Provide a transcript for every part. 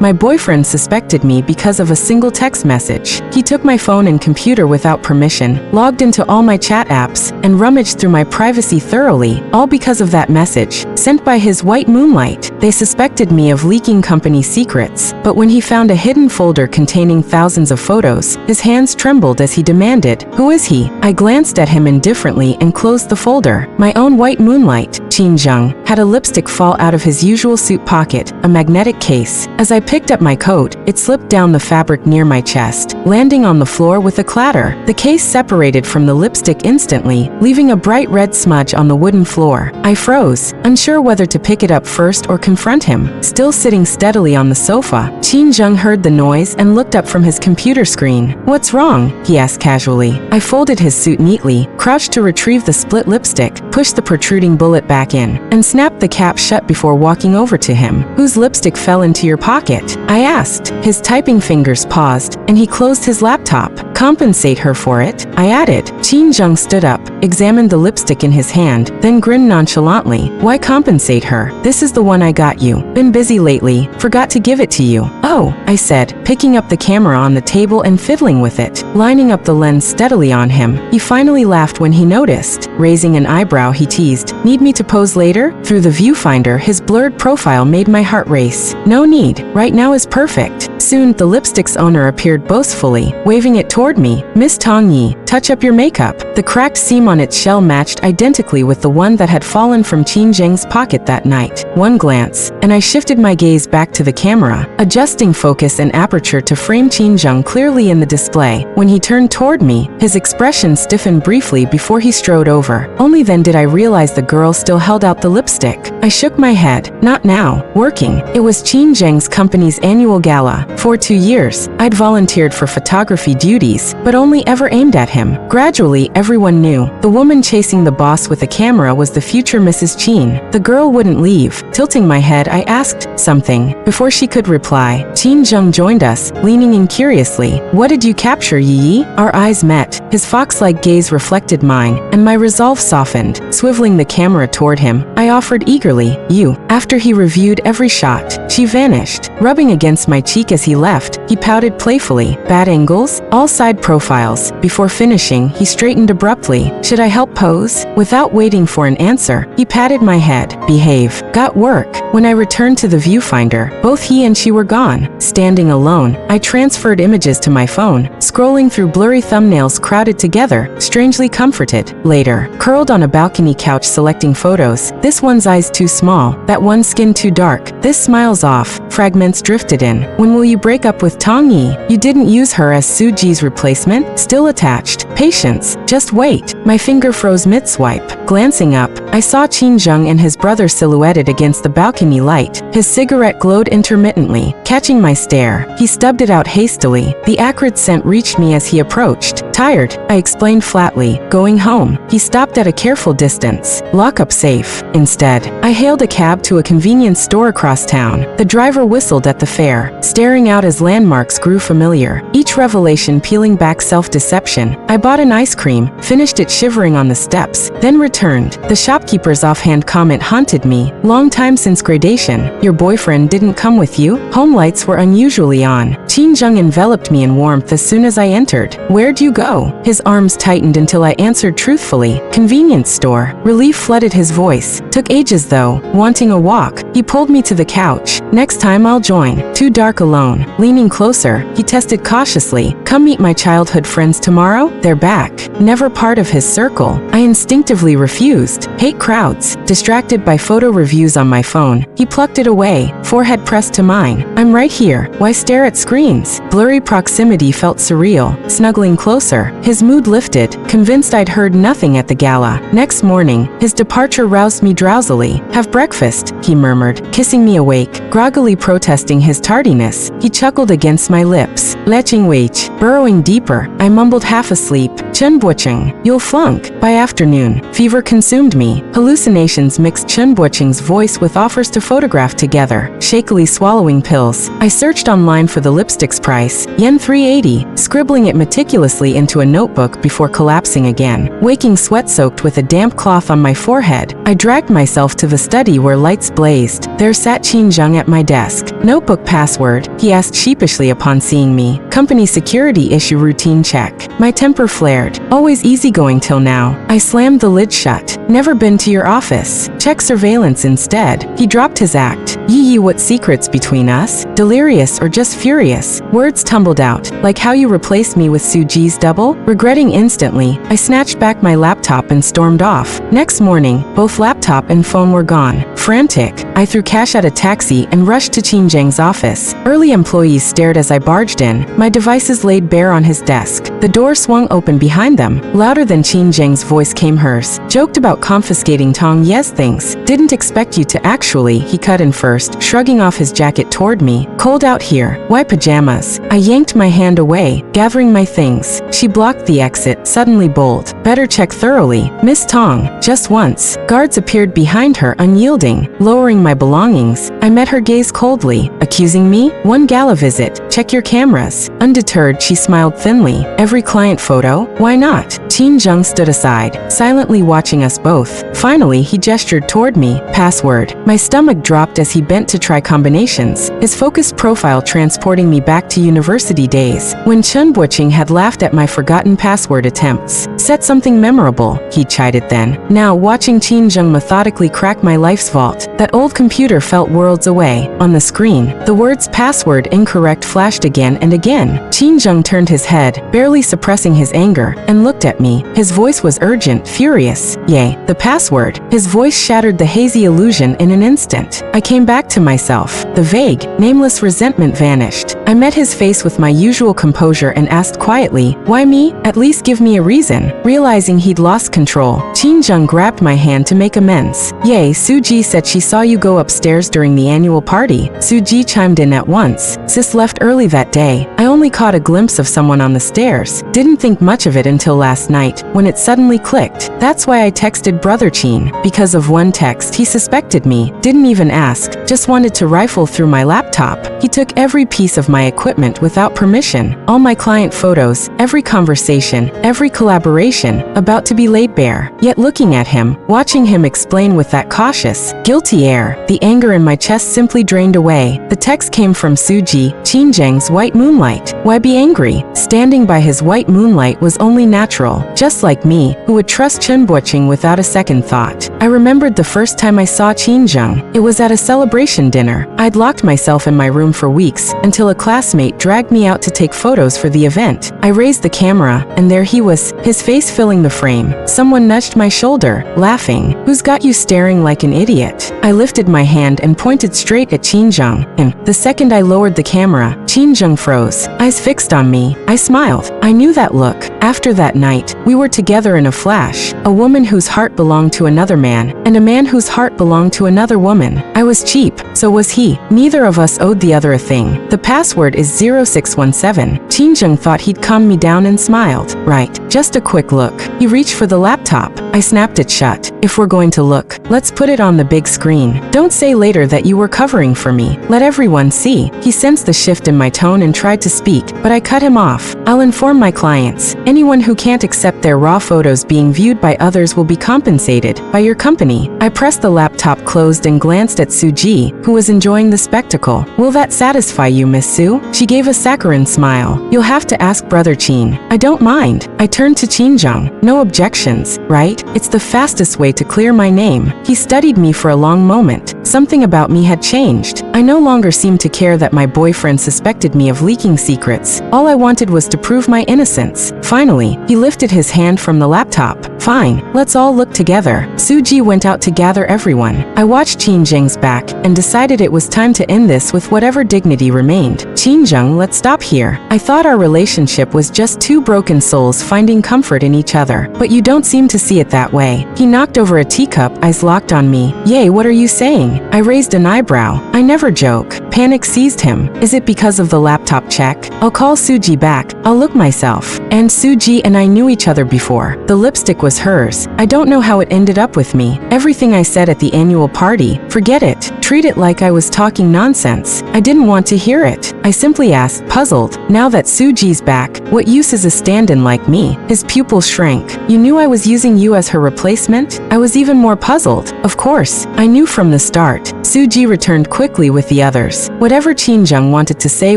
My boyfriend suspected me because of a single text message. He took my phone and computer without permission, logged into all my chat apps, and rummaged through my privacy thoroughly, all because of that message, sent by his white Moonlight. They suspected me of leaking company secrets, but when he found a hidden folder containing thousands of photos, his hands trembled as he demanded, "Who is he?" I glanced at him indifferently and closed the folder. My own white Moonlight, Qin Zheng, had a lipstick fall out of his usual suit pocket, a magnetic case. As I picked up my coat, it slipped down the fabric near my chest, landing on the floor with a clatter. The case separated from the lipstick instantly, leaving a bright red smudge on the wooden floor. I froze, unsure whether to pick it up first or confront him. Still sitting steadily on the sofa, Qin Zheng heard the noise and looked up from his computer screen. "What's wrong?" he asked casually. I folded his suit neatly, crouched to retrieve the split lipstick, pushed the protruding bullet back in, and snapped the cap shut before walking over to him. "Whose lipstick fell into your pocket?" I asked. His typing fingers paused, and he closed his laptop. "Compensate her for it," I added. Qin Zheng stood up, examined the lipstick in his hand, then grinned nonchalantly. "Why compensate her? This is the one I got you. Been busy lately. Forgot to give it to you." "Oh," I said, picking up the camera on the table and fiddling with it, lining up the lens steadily on him. He finally laughed when he noticed. Raising an eyebrow, he teased, "Need me to pose later?" Through the viewfinder, his blurred profile made my heart race. "No need. Right now is perfect." Soon, the lipstick's owner appeared boastfully, waving it toward me. "Miss Tong Yi, touch up your makeup." The cracked seam on its shell matched identically with the one that had fallen from Qin Zheng's pocket that night. One glance, and I shifted my gaze back to the camera, adjusting focus and aperture to frame Qin Zheng clearly in the display. When he turned toward me, his expression stiffened briefly before he strode over. Only then did I realize the girl still held out the lipstick. I shook my head. Not now. Working. It was Qin Zheng's company's annual gala. For 2 years, I'd volunteered for photography duties, but only ever aimed at him. Gradually, everyone knew. The woman chasing the boss with a camera was the future Mrs. Qin. The girl wouldn't leave. Tilting my head, I asked something. Before she could reply, Qin Zheng joined us, leaning in curiously. "What did you capture, Yi?" Our eyes met. His fox-like gaze reflected mine, and my resolve softened. Swiveling the camera toward him, I offered eagerly, "You." After he reviewed every shot, she vanished. Rubbing against my cheek as he left, he pouted playfully. "Bad angles? All side profiles." Before finishing, he straightened abruptly. "Should I help pose?" Without waiting for an answer, he patted my head. "Behave." Got work. When I returned to the viewfinder, both he and she were gone. Standing alone, I transferred images to my phone, scrolling through blurry thumbnails crowded together, strangely comforted. Later, curled on a balcony couch selecting photos, this one's eyes too small, that one's skin too dark, this smile's off, fragments drifted in. "When will you break up with Tong Yi? You didn't use her as Su Ji's replacement?" Still attached. "Patience. Just wait." My finger froze mid-swipe. Glancing up, I saw Qin Zheng and his brother silhouetted against the balcony light. His cigarette glowed intermittently. Catching my stare, he stubbed it out hastily. The acrid scent reached me as he approached. "Tired," I explained flatly. "Going home." He stopped at a careful distance. "Lock up safe." Instead, I hailed a cab to a convenience store across town. The driver whistled at the fare, staring out as landmarks grew familiar, each revelation peeling back self-deception. I bought an ice cream, finished it shivering on the steps, then returned. The shopkeeper's offhand comment haunted me. "Long time since gradation. Your boyfriend didn't come with you?" Home lights were unusually on. Qin Zheng enveloped me in warmth as soon as I entered. "Where'd you go?" His arms tightened until I answered truthfully. "Convenience store." Relief flooded his voice. "Took ages though. Wanting a walk?" He pulled me to the couch. "Next time I'll join." Too dark alone. Leaning closer, he tested cautiously. "Come meet my childhood friends tomorrow? They're back." Never part of his circle, I instinctively refused. Hate crowds. Distracted by photo reviews on my phone, he plucked it away, forehead pressed to mine. "I'm right here. Why stare at screens?" Blurry proximity felt surreal. Snuggling closer, his mood lifted, convinced I'd heard nothing at the gala. Next morning, his departure roused me drowsily. "Have breakfast," he murmured, kissing me awake, groggily protesting his tardiness. He chuckled against my lips. "Leching wait." Burrowing deeper, I mumbled half asleep. Chen Buocheng, you'll flunk. By afternoon, fever consumed me. Hallucinations mixed Chen Buocheng's voice with offers to photograph together. Shakily swallowing pills, I searched online for the lipstick's price, yen 380, scribbling it meticulously into a notebook before collapsing again. Waking sweat-soaked with a damp cloth on my forehead, I dragged myself to the study where lights blazed. There sat Qin Zheng at my desk. Notebook password, he asked sheepishly upon seeing me. Company security issue routine check. My temper flared. Always easygoing till now. I slammed the lid shut. Never been to your office. Check surveillance instead. He dropped his act. Yee, what secrets between us? Delirious or just furious? Words tumbled out, like how you replaced me with Suji's double? Regretting instantly, I snatched back my laptop and stormed off. Next morning, both laptop and phone were gone. Frantic, I threw cash at a taxi and rushed to Qin Zheng's office. Early employees stared as I barged in, my devices laid bare on his desk. The door swung open behind them. Louder than Qin Zheng's voice came hers. Joked about confiscating Tong Ye's things. Didn't expect you to actually, he cut in first, shrugging off his jacket toward me. Cold out here. Why pajamas? I yanked my hand away, gathering my things. She blocked the exit, suddenly bold. Better check thoroughly. Miss Tong. Just once. Guards appeared behind her, unyielding. Lowering my belongings, I met her gaze coldly. Accusing me? One gala visit. Check your cameras. Undeterred, she smiled thinly. Every client photo? Why not? Qin Zheng stood aside, silently watching us both. Finally, he gestured toward me. Password. My stomach dropped as he bent to try combinations, his focused profile transporting me back to university days, when Chen Buocheng had laughed at my forgotten password attempts. Set something memorable, he chided then. Now, watching Qin Zheng methodically crack my life's vault, that old computer felt worlds away. On the screen, the words password incorrect flashed again and again. Qin Zheng turned his head, barely suppressing his anger, and looked at me. His voice was urgent, furious. Yay, the password. His voice shattered the hazy illusion in an instant. I came back to myself. The vague, nameless resentment vanished. I met his face with my usual composure and asked quietly, why me? At least give me a reason. Realizing he'd lost control, Qin Zheng grabbed my hand to make amends. Yay, Suji said she saw you go upstairs during the annual party. Suji chimed in at once. Sis left early that day. I only caught a glimpse of someone on the stairs. Didn't think much of it until last night, when it suddenly clicked. That's why I texted Brother Qin. Because of one text, he suspected me. Didn't even ask. Just wanted to rifle through my laptop. He took every piece of my equipment without permission. All my client photos, every conversation, every collaboration, about to be laid bare. Yet looking at him, watching him explain with that cautious, guilty air, the anger in my chest simply drained away. The text came from Suji, Qin Zheng's white moonlight. Why be angry? Standing by his white moonlight was only natural, just like me, who would trust Chen Buocheng without a second thought. I remembered the first time I saw Qin Zheng. It was at a celebration dinner. I'd locked myself in my room for weeks, until a classmate dragged me out to take photos for the event. I raised the camera, and there he was, his face filling the frame. Someone nudged my shoulder, laughing. Who's got you staring like an idiot? I lifted my hand and pointed straight at Qin Zheng, and the second I lowered the camera, Qin Zheng froze, eyes fixed on me. I smiled. I knew that look. After that night, we were together in a flash. A woman whose heart belonged to another man, and a man whose heart belonged to another woman. I was cheap, so was he. Neither of us owed the other a thing. The password is 0617. Qin Zheng thought he'd calm me down and smiled. Right, just a quick look. He reached for the laptop. I snapped it shut. If we're going to look, let's put it on the big screen. Don't say later that you were covering for me. Let everyone see. He sensed the shift in my tone and tried to speak, but I cut him off. I'll inform my clients. Anyone who can't accept their raw photos being viewed by others will be compensated by your company. I pressed the laptop closed and glanced at Suji, who was enjoying the spectacle. Will that satisfy you, Miss Su? She gave a saccharine smile. You'll have to ask Brother Qin. I don't mind. I turned to Qin Zheng. No objections, right? It's the fastest way to clear my name. He studied me for a long moment. Something about me had changed. I no longer seemed to care that my boyfriend suspected me of leaking secrets. All I wanted was to prove my innocence. Finally, he lifted his hand from the laptop. Fine, let's all look together. Suji went out to gather everyone. I watched Qin Zheng's back and decided it was time to end this with whatever dignity remained. Qin Zheng, let's stop here. I thought our relationship was just two broken souls finding comfort in each other, but you don't seem to see it that way. He knocked over a teacup, eyes locked on me. Yay, what are you saying? I raised an eyebrow. I never joke. Panic seized him. Is it because of the laptop check? I'll call Suji back. I'll look myself. And Suji and I knew each other before. The lipstick was hers. I don't know how it ended up with me. Everything I said at the annual party, forget it. Treat it like I was talking nonsense. I didn't want to hear it. I simply asked, puzzled. Now that Suji's back, what use is a stand-in like me? His pupil shrank. You knew I was using you as her replacement? I was even more puzzled. Of course, I knew from the start. Suji returned quickly with the others. Whatever Qin wanted to say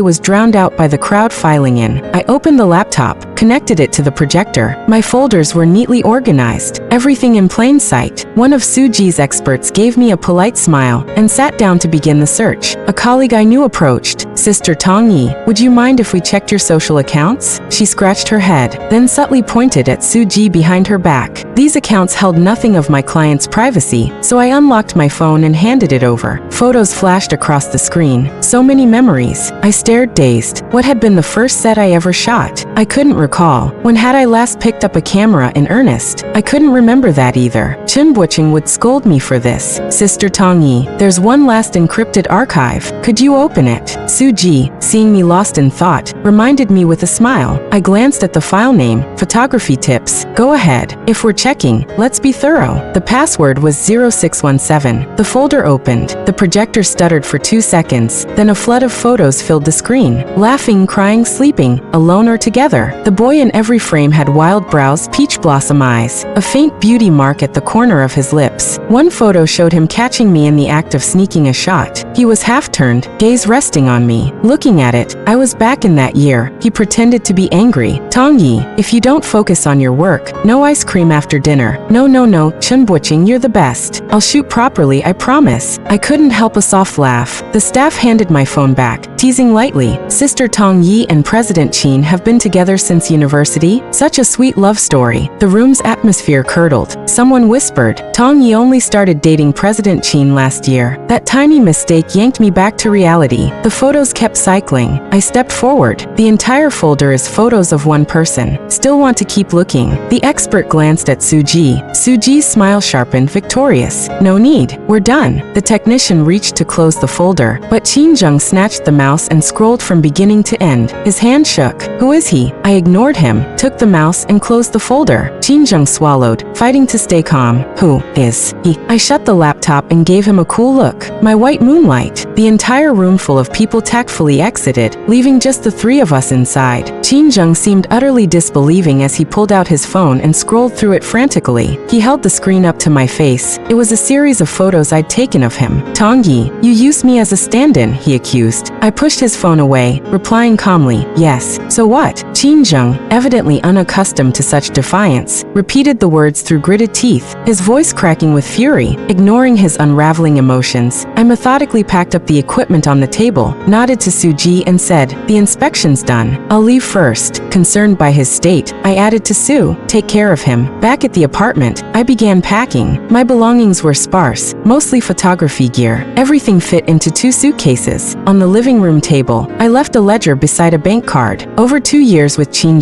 was drowned out by the crowd filing in. I opened the laptop, connected it to the projector. My folders were neatly organized, everything in plain sight. One of Suji's experts gave me a polite smile and sat down to begin the search. A colleague I knew approached. Sister Tong Yi, would you mind if we checked your social accounts? She scratched her head, then subtly pointed at Suji behind her back. These accounts held nothing of my client's privacy, so I unlocked my phone and handed it over. Photos flashed across the screen. So many memories. I stared dazed. What had been the first set I ever shot? I couldn't recall. When had I last picked up a camera in earnest? I couldn't remember that either. Chinbuching would scold me for this. Sister Tong Yi, there's one last encrypted archive. Could you open it? Suji, seeing me lost in thought, reminded me with a smile. I glanced at the file name, photography tips. Go ahead. If we're checking, let's be thorough. The password was 0617. The folder opened. The projector stuttered for 2 seconds. Then a flood of photos filled the screen. Laughing, crying, sleeping, alone or together. The boy in every frame had wild brows, peach blossom eyes, a faint beauty mark at the corner of his lips. One photo showed him catching me in the act of sneaking a shot. He was half-turned, gaze resting on me. Looking at it, I was back in that year. He pretended to be angry. Tong Yi, if you don't focus on your work, no ice cream after dinner. No, Chinbuching, you're the best. I'll shoot properly, I promise. I couldn't help a soft laugh. The staff handed my phone back, teasing lightly. Sister Tong Yi and President Qin have been together since university? Such a sweet love story. The room's atmosphere curdled. Someone whispered, Tong Yi only started dating President Qin last year. That tiny mistake yanked me back to reality. The photos kept cycling. I stepped forward. The entire folder is photos of one person. Still want to keep looking. The expert glanced at Suji. Suji's smile sharpened, victorious. No need. We're done. The technician reached to close the folder, but Qin snatched the mouse and scrolled from beginning to end. His hand shook. Who is he? I ignored him, took the mouse and closed the folder. Qin swallowed, fighting to stay calm. Who is he? I shut the laptop and gave him a cool look. My white moonlight. The entire room full of people tactfully exited, leaving just the three of us inside. Qin seemed utterly disbelieving as he pulled out his phone and scrolled through it frantically. He held the screen up to my face. It was a series of photos I'd taken of him. Tong Yi, you used me as a stand-in, he accused. I pushed his phone away, replying calmly, yes. So what? Qin, evidently unaccustomed to such defiance, repeated the words through gritted teeth, his voice cracking with fury. Ignoring his unraveling emotions, I methodically packed up the equipment on the table, nodded to Suji and said, the inspection's done. I'll leave first. Concerned by his state, I added to Sue, take care of him. Back at the apartment, I began packing. My belongings were sparse, mostly photography gear. Everything fit into 2 suitcases. On the living room table, I left a ledger beside a bank card. Over 2 years with Qin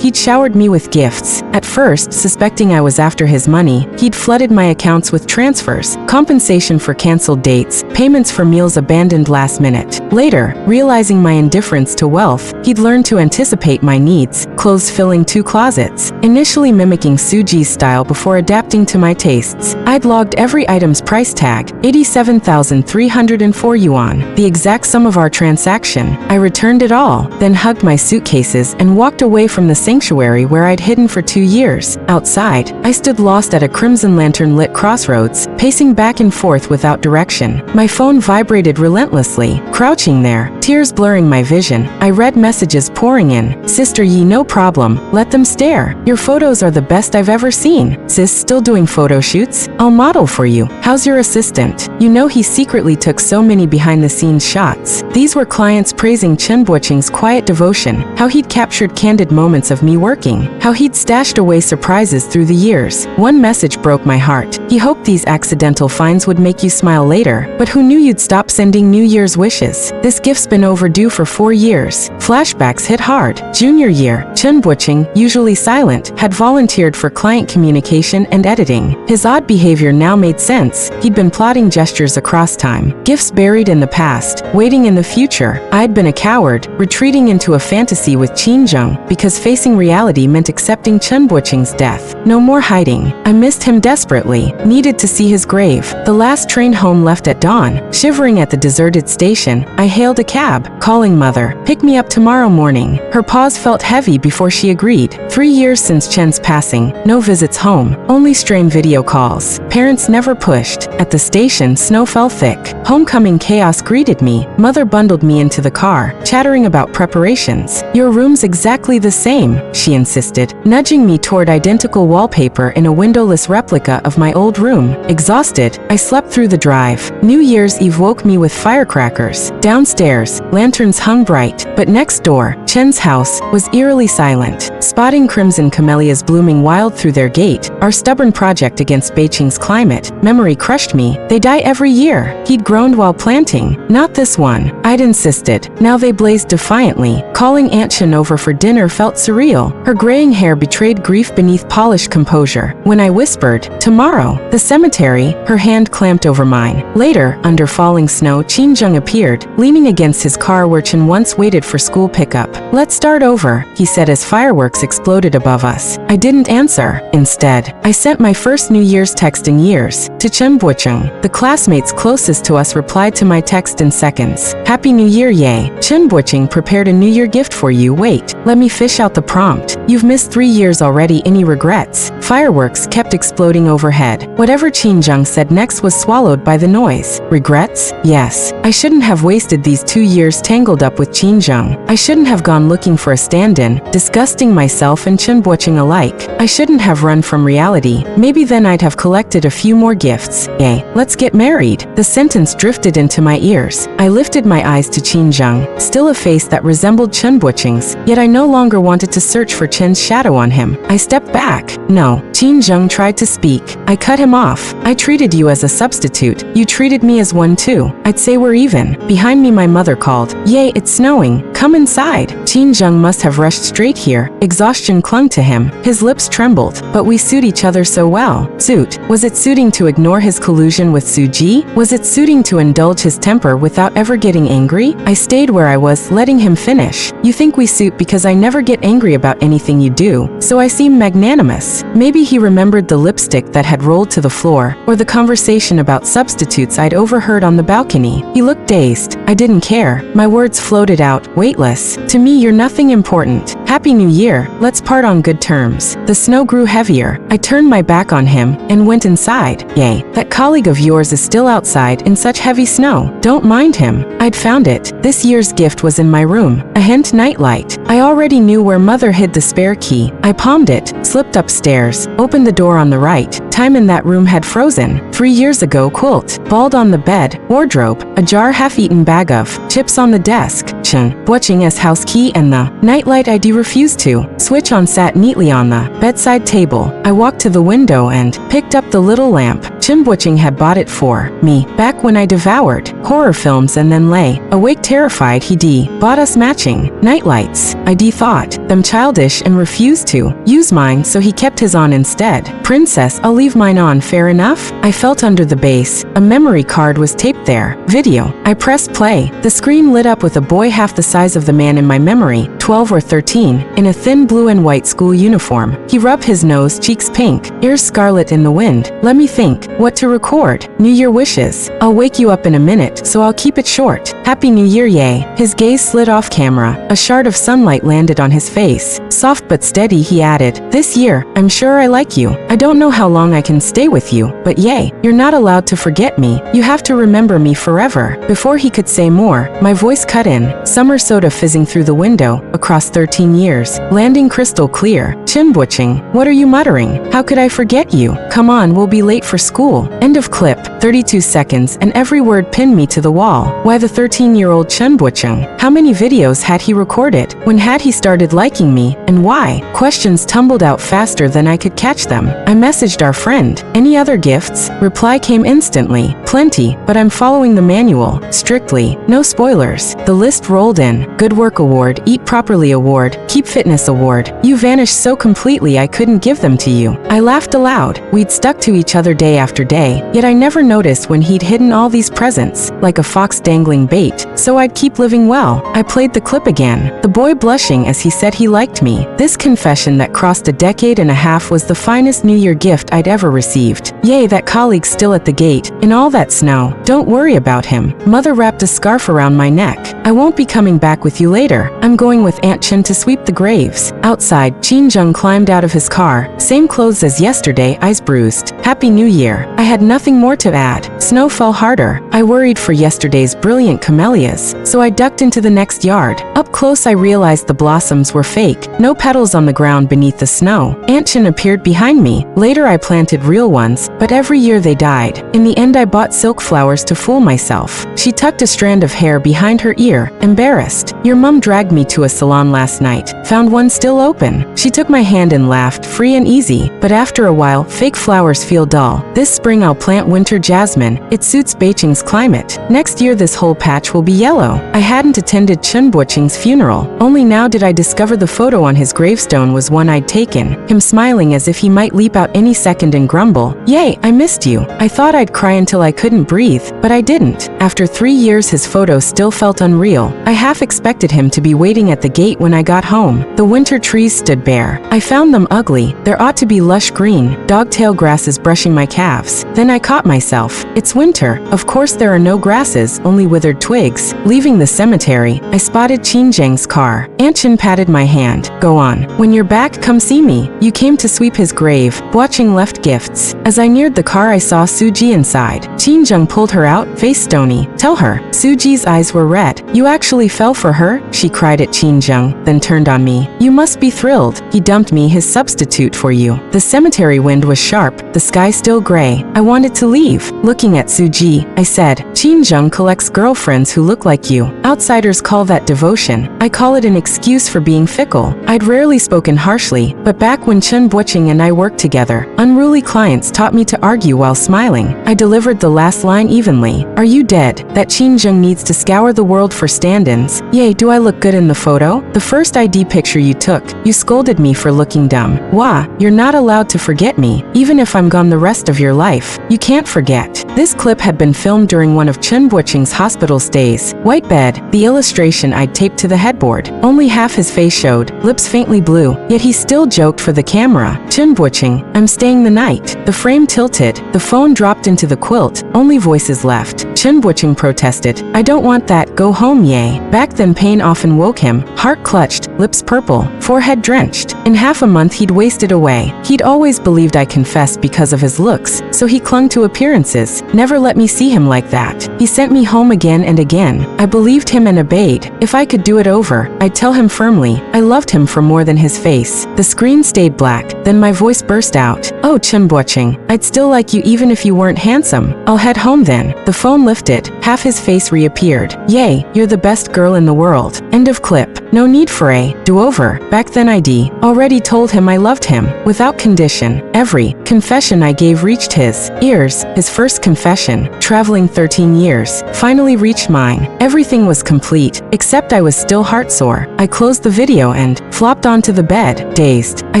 he'd showered me with gifts. At first, suspecting I was after his money, he'd flooded my accounts with transfers, compensation for canceled dates, payments for meals abandoned last minute. Later, realizing my indifference to wealth, he'd learned to anticipate my needs, clothes filling 2 closets. Initially mimicking Suji's style before adapting to my tastes, I'd logged every item's price tag, 87,304 yuan, the exact sum of our transaction. I returned it all, then hugged my suitcases and walked away from the sanctuary where I'd hidden for 2 years. Outside, I stood lost at a crimson lantern-lit crossroads, pacing back and forth without direction. My phone vibrated relentlessly. Crouching there, tears blurring my vision, I read messages pouring in. Sister Yi, no problem. Let them stare. Your photos are the best I've ever seen. Sis, still doing photo shoots? I'll model for you. How's your assistant? You know he secretly took so many behind-the-scenes shots. These were clients praising Chinbuching's quiet devotion, how he'd captured candid candid moments of me working, how he'd stashed away surprises through the years. One message broke my heart. He hoped these accidental finds would make you smile later, but who knew you'd stop sending New Year's wishes? This gift's been overdue for 4 years. Flashbacks hit hard. Junior year, Chen Buching, usually silent, had volunteered for client communication and editing. His odd behavior now made sense. He'd been plotting gestures across time. Gifts buried in the past, waiting in the future. I'd been a coward, retreating into a fantasy with Qin Zheng, because facing reality meant accepting Chen Buching's death. No more hiding. I missed him desperately, needed to see his grave. The last train home left at dawn. Shivering at the deserted station, I hailed a cab, calling Mother, "Pick me up tomorrow morning." Her pause felt heavy before she agreed. 3 years since Chen's passing, no visits home, only strained video calls. Parents never pushed. At the station, snow fell thick. Homecoming chaos greeted me. Mother bundled me into the car, chattering about preparations. "Your room's exactly the same," she insisted, nudging me toward identical wallpaper in a windowless replica of my old room. Exhausted, I slept through the drive. New Year's Eve woke me with firecrackers. Downstairs, lanterns hung bright, but next door, Chen's house, was eerily silent. Spotting crimson camellias blooming wild through their gate, our stubborn project against Beijing's climate, memory crushed me. They die every year. He'd groaned while planting. Not this one. I'd insisted. Now they blazed defiantly. Calling Aunt Chen over for dinner felt surreal. Her graying hair betrayed grief beneath polished composure. When I whispered, "Tomorrow, the cemetery," her hand clamped over mine. Later, under falling snow, Qin Zheng appeared, leaning against his car where Chen once waited for school pickup. "Let's start over," he said as fireworks exploded above us. I didn't answer. Instead, I sent my first New Year's text in years, to Chen Bucheng. The classmates closest to us replied to my text in seconds. "Happy New Year, Ye. Chen Bucheng prepared a New Year gift for you. Wait, let me fish out the prompt. You've missed 3 years already. Any regrets?" Fireworks kept exploding overhead. Whatever Qin Zheng said next was swallowed by the noise. Regrets? Yes. I shouldn't have wasted these 2 years tangled up with Qin Zheng. I shouldn't have gone looking for a stand-in, disgusting myself and Chen Bucheng alike. I shouldn't have run from reality. Maybe then I'd have collected a few more gifts. Yay, let's get married. The sentence drifted into my ears. I lifted my eyes to Qin Zheng, still a face that resembled Chen Bucheng's, yet I no longer wanted to search for Chen's shadow on him. I stepped back. "No." Qin Zheng tried to speak. I cut him off. "I treated you as a substitute. You treated me as one too. I'd say we're even." Behind me my mother called, "Yay, it's snowing. Come inside." Qin Zheng must have rushed straight here. Exhaustion clung to him. His lips trembled. "But we suit each other so well." Suit? Was it suiting to ignore his collusion with Su Ji? Was it suiting to indulge his temper without ever getting angry? I stayed where I was, letting him finish. "You think we suit because I never get angry about anything you do, so I seem magnanimous." Maybe he remembered the lipstick that had rolled to the floor, or the conversation about substitutes I'd overheard on the balcony. He looked dazed. I didn't care. My words floated out, weightless. "To me, you're nothing important. Happy New Year. Let's part on good terms." The snow grew heavier. I turned my back on him and went inside. "Yay, that colleague of yours is still outside in such heavy snow. Don't mind him." I'd found it. This year's gift was in my room. A hint nightlight. I already knew where Mother hid the spare key. I palmed it, slipped upstairs, opened the door on the right. Time in that room had frozen. 3 years ago, quilt, balled on the bed, wardrobe, a jar half-eaten bag of chips on the desk. Chen Bucheng's house key and the nightlight ID refused to switch on sat neatly on the bedside table. I walked to the window and picked up the little lamp. Chen Bucheng had bought it for me back when I devoured horror films and then lay awake terrified. He bought us matching nightlights. I thought them childish and refused to use mine, so he kept his on instead. "Princess, I'll leave mine on, fair enough?" I felt under the base. A memory card was taped there. Video. I pressed play. The screen lit up with a boy half the size of the man in my memory, 12 or 13, in a thin blue and white school uniform. He rubbed his nose, cheeks pink, ears scarlet in the wind. Let me think. What to record? New Year wishes. "I'll wake you up in a minute, so I'll keep it short. Happy New Year, Ye." His gaze slid off camera. A shard of sunlight landed on his face. Soft but steady, he added, "This year, I'm sure I like you. I don't know how long I can stay with you, but Ye, you're not allowed to forget me. You have to remember me forever." Before he could say more, my voice cut in, summer soda fizzing through the window, across 13 years, landing crystal clear. Chinbuching, what are you muttering? How could I forget you? Come on, we'll be late for school. End of clip. 32 seconds, and every word pinned me to the wall. Why the 13-year-old Chinbuching? How many videos had he recorded? When had he started liking me? And why? Questions tumbled out faster than I could catch them. I messaged our friend. Any other gifts? Reply came instantly. Plenty, but I'm following the manual. Strictly. No spoilers. The list rolled in. Good work award, eat properly award, keep fitness award. You vanished so completely I couldn't give them to you. I laughed aloud. We'd stuck to each other day after day, yet I never noticed when he'd hidden all these presents, like a fox dangling bait, so I'd keep living well. I played the clip again. The boy blushing as he said he liked me. This confession that crossed a decade and a half was the finest New Year gift I'd ever received. Yay, that colleague's still at the gate, in all that snow. Don't worry about him. Mother wrapped a scarf around my neck. I won't be coming back with you later. I'm going with Aunt Chin to sweep the graves. Outside, Chin Jung climbed out of his car. Same clothes as yesterday, eyes bruised. Happy New Year. I had nothing more to add. Snow fell harder. I worried for yesterday's brilliant camellias, so I ducked into the next yard. Up close I realized the blossoms were fake. No petals on the ground beneath the snow. Aunt Chin appeared behind me. Later I planted real ones, but every year they died. In the end I bought silk flowers to fool myself. She tucked a strand of hair behind her ear, embarrassed. Your mum dragged me to a salon last night. Found one still open. She took my hand and laughed, free and easy. But after a while, fake flowers feel dull. This spring I'll plant winter jasmine. It suits Beijing's climate. Next year this whole patch will be yellow. I hadn't attended Chinbuching's funeral. Only now did I discover the photo on his gravestone was one I'd taken. Him smiling as if he might leap out any second and grumble, "Yay, I missed you." I thought I'd cry until I couldn't breathe, but I didn't. After 3 years his photo still felt unreal. I half expected him to be waiting at the gate when I got home. The winter trees stood bare. I found them ugly. There ought to be lush green, dogtail grasses brushing my calves. Then I caught myself. It's winter. Of course there are no grasses, only withered twigs. Leaving the cemetery, I spotted Chin Zheng's car. Aunt Chin patted my hand. Go on. When you're back, come see me. You came to sweep his grave. Watching left gifts. As I neared the car I saw Suji inside. Chin Zheng pulled her out, face stony. Tell her. Suji's eyes were red. You actually fell for her? She cried at Chin Zheng, then turned on me. You must be thrilled. He dumped me his substitute for you. The cemetery wind was sharp, the sky still gray. I wanted to leave. Looking at Suji, I said, Chin Zheng collects girlfriends who look like you. Outsiders call that devotion. I call it an excuse for being fickle. I'd rarely spoken harshly, but back when Chen Buching and I worked together, unruly clients taught me to argue while smiling. I delivered the last line evenly. Are you dead? That Chin Zheng needs to scour the world for stand-ins. Yay, do I look good in the photo? The first ID picture you took, you scolded me for looking dumb. Wah, you're not allowed to forget me, even if I'm gone the rest of your life. You can't forget. This clip had been filmed during one of Chen Buching's hospital stays. White bed, the illustration I'd taped to the headboard. Only half his face showed, lips faintly blue, yet he still joked for the camera. Chen Buching, I'm staying the night. The frame tilted, the phone dropped into the quilt, only voices left. Chen Buching protested, I don't want that, go home yay. Back then pain often woke him, heart clutched, lips purple, forehead drenched. In half a month he'd wasted away. He'd always believed I confessed because of his looks, so he clung to appearances, never let me see him like that. He sent me home again and again. I believed him and obeyed. If I could do it over, I'd tell him firmly, I loved him for more than his face. The screen stayed black, then my voice burst out. Oh Chen Buching, I'd still like you even if you weren't handsome. I'll head home then. The phone lifted, half his face reappeared. Yay, you're the best girl in the world. End of clip. No need for a do-over. Back then I'd already told him I loved him, without condition. Every confession I gave reached his ears. His first confession, traveling 13 years, finally reached mine. Everything was complete, except I was still heartsore. I closed the video and flopped onto the bed, dazed. I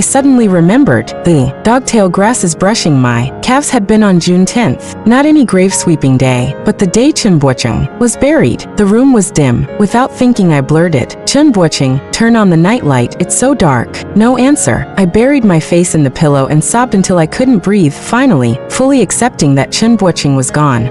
suddenly remembered, the dogtail grasses brushing my calves had been on June 10th. Not any grave sweeping day, but the day Chen Buching was buried. The room was dim. Without thinking I blurted, Chen Buching, turn on the nightlight, it's so dark. No answer. I buried my face in the pillow and sobbed until I couldn't breathe, finally, fully accepting that Chen Buching was gone.